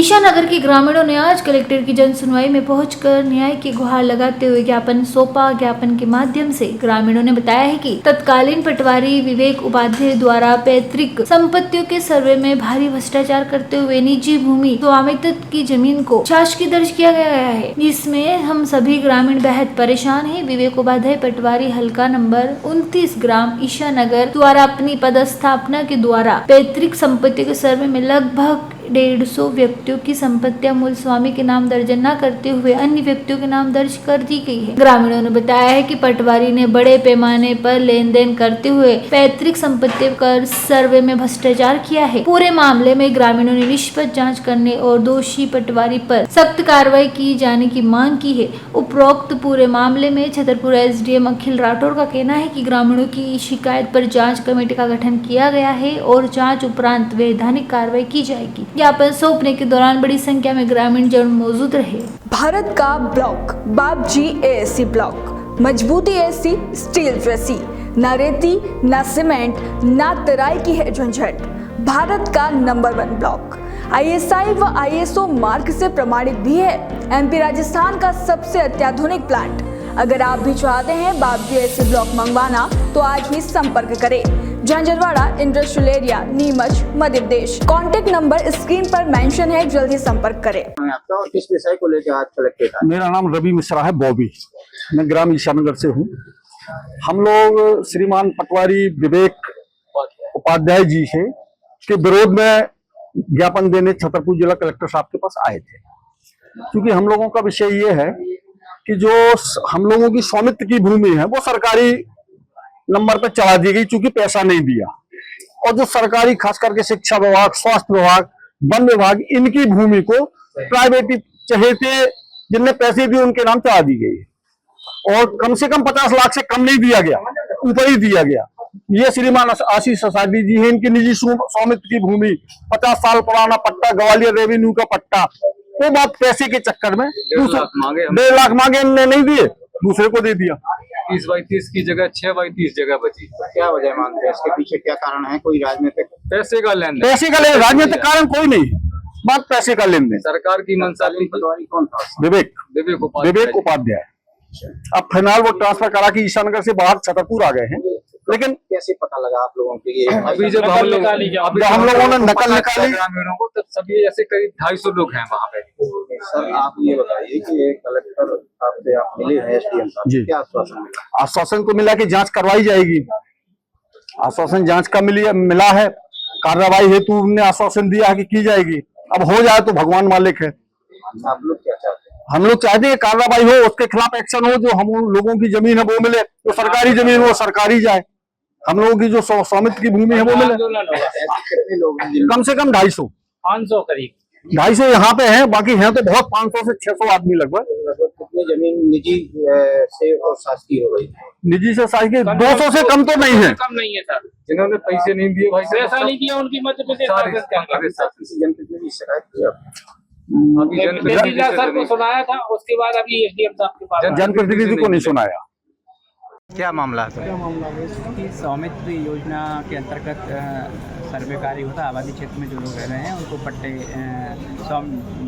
ईशानगर के ग्रामीणों ने आज कलेक्टर की जन सुनवाई में पहुंचकर न्याय की गुहार लगाते हुए ज्ञापन सौंपा। ज्ञापन के माध्यम से ग्रामीणों ने बताया है कि तत्कालीन पटवारी विवेक उपाध्याय द्वारा पैतृक संपत्तियों के सर्वे में भारी भ्रष्टाचार करते हुए निजी भूमि स्वामित्व की जमीन को शासकीय दर्ज किया गया है, जिसमें हम सभी ग्रामीण बेहद परेशान है। विवेक उपाध्याय पटवारी हल्का नंबर 29 ग्राम ईशानगर द्वारा अपनी पदस्थापना के द्वारा पैतृक संपत्ति के सर्वे में लगभग 150 व्यक्तियों की संपत्तियां मूल स्वामी के नाम दर्ज न करते हुए अन्य व्यक्तियों के नाम दर्ज कर दी गई है। ग्रामीणों ने बताया है कि पटवारी ने बड़े पैमाने पर लेन देन करते हुए पैतृक संपत्ति कर सर्वे में भ्रष्टाचार किया है। पूरे मामले में ग्रामीणों ने निष्पक्ष जांच करने और दोषी पटवारी पर सख्त कार्रवाई की जाने की मांग की है। उपरोक्त पूरे मामले में छतरपुर एसडीएम अखिल राठौर का कहना है कि ग्रामीणों की शिकायत पर जांच कमेटी का गठन किया गया है और जांच उपरांत वैधानिक कार्रवाई की जाएगी। ज्ञापन सौंपने के दौरान बड़ी संख्या में ग्रामीण जन मौजूद रहे। भारत का ब्लॉक बापजी एएससी ब्लॉक, मजबूती एसी स्टील जैसी, न रेती न सीमेंट न तराई की है झंझट। भारत का नंबर 1 ब्लॉक आईएसआई व आईएसओ मार्क से प्रमाणित भी है। एमपी राजस्थान का सबसे अत्याधुनिक प्लांट। अगर आप भी चाहते हैं बापजी एएससी ब्लॉक मंगवाना तो आज ही संपर्क करें। झंझरवाड़ा industrial area, Neemuch, Madhya Pradesh. Contact number screen पर मेंशन है, जल्दी संपर्क करें। आपका और किस विषय को लेकर आज कलेक्टेड है? मेरा नाम रवि मिश्रा है, बॉबी। मैं ग्राम ईशानगर से हूँ। हम लोग श्रीमान पटवारी विवेक उपाध्याय जी से के विरोध में ज्ञापन देने छतरपुर जिला कलेक्टर साहब के पास आए थे, क्योंकि हम लोगों का विषय ये है कि जो हम लोगों की स्वामित्व की भूमि है वो सरकारी नंबर पर चला दी गई, चूंकि पैसा नहीं दिया। और जो सरकारी खास करके शिक्षा विभाग, स्वास्थ्य विभाग, वन विभाग, इनकी भूमि को प्राइवेट चहेते जिनने पैसे दिए उनके नाम चला दी गई और कम से कम 50 लाख से कम नहीं दिया गया, ऊपर ही दिया गया। ये श्रीमान आशीष ससादी जी है, इनकी निजी स्वामित्व की भूमि, 50 साल पुराना पट्टा, ग्वालियर रेवेन्यू का पट्टा। तो बात पैसे के चक्कर में 1.5 लाख मांगे, इनने नहीं दिए, दूसरे को दे दिया। 30/30 की जगह 6/30 जगह बची। क्या वजह मानते हैं? इसके पीछे क्या कारण है? कोई राजनीतिक पैसे का लेन देन, पैसे का लेन, राजनीतिक कारण कोई नहीं, बात पैसे का लेन देन। सरकार की मंशा थी। पटवारी कौन था? विवेक उपाध्याय। अब फिलहाल वो ट्रांसफर करा के ईशानगर से बाहर छतरपुर आ गए हैं। लेकिन कैसे पता लगा आप लोगों को ये? अभी जब हम लोगों ने नकल निकाली ग्रामीणों को, तब सभी ऐसे करीब 250 लोग हैं वहाँ पे। सर आप ये बताइए कि कलेक्टर आपसे आप मिले हैं एसडीएम साहब, क्या आश्वासन मिला? आश्वासन को मिला कि जांच करवाई जाएगी। आश्वासन जांच का मिला है, कार्रवाई हेतु उन्होंने आश्वासन दिया है कि की जाएगी। अब हो जाए तो भगवान मालिक है। आप लोग क्या चाहते हैं? हम लोग चाहते हैं कार्रवाई हो, उसके खिलाफ एक्शन हो, जो हम लोगों की जमीन है वो मिले, जो सरकारी जमीन वो सरकारी जाए, हम लोगों की जो स्वामित्व की भूमि है वो मिले। कितने लोग हैं? कम से कम 250 500 करीब 250 यहाँ पे हैं, बाकी हैं तो बहुत 500 से 600 आदमी लगभग। कितनी जमीन निजी से और शासकीय हो गई? निजी से शासकीय 200 से कम तो नहीं है। कम नहीं है सर। जिन्होंने पैसे नहीं दिए भाई, पैसा नहीं दिया, उनकी मध्य प्रदेश किसी जनप्रतिनिधि की शिकायत की अभी सर को सुनाया था, उसके बाद अभी एसडीएम साहब के पास जनप्रतिनिधि को नहीं सुनाया। क्या मामला है? क्या मामला है? इसकी स्वामित्व योजना के अंतर्गत सर्वे कार्य होता है। आबादी क्षेत्र में जो लोग रह रहे हैं उनको पट्टे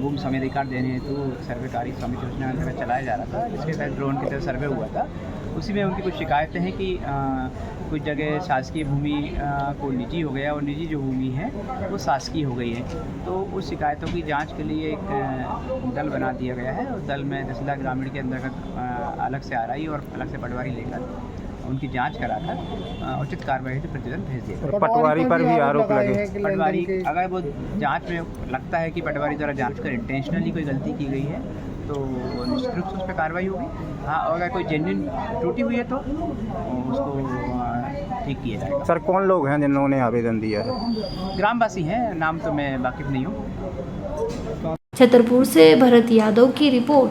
भूमि स्वामित्वाधिकार देने हेतु सर्वे कार्य स्वामित्व योजना के अंतर्गत चलाया जा रहा था, जिसके तहत ड्रोन की तरह सर्वे हुआ था। उसी में उनकी कुछ शिकायतें हैं कि कुछ जगह शासकीय भूमि को निजी हो गया और निजी जो भूमि है वो शासकीय हो गई है। तो उस शिकायतों की जांच के लिए एक दल बना दिया गया है और दल में तहसीलदार ग्रामीण के अंतर्गत अलग से आरआई और अलग से पटवारी लेकर उनकी जांच कराकर उचित कार्रवाई हेतु प्रतिवेदन भेज दिया। पटवारी पर भी आरोप लगे। पटवारी अगर वो जांच में लगता है कि पटवारी द्वारा जांच कर इंटेंशनली कोई गलती की गई है तो निश्चित रूप से उस पर कार्रवाई होगी। हाँ, और अगर कोई जेन्युइन त्रुटि हुई है तो उसको ठीक किया जाएगा। सर कौन लोग हैं जिन्होंने आवेदन दिया है? ग्रामवासी हैं, नाम तो मैं वाकिफ नहीं हूँ। छतरपुर से भरत यादव की रिपोर्ट।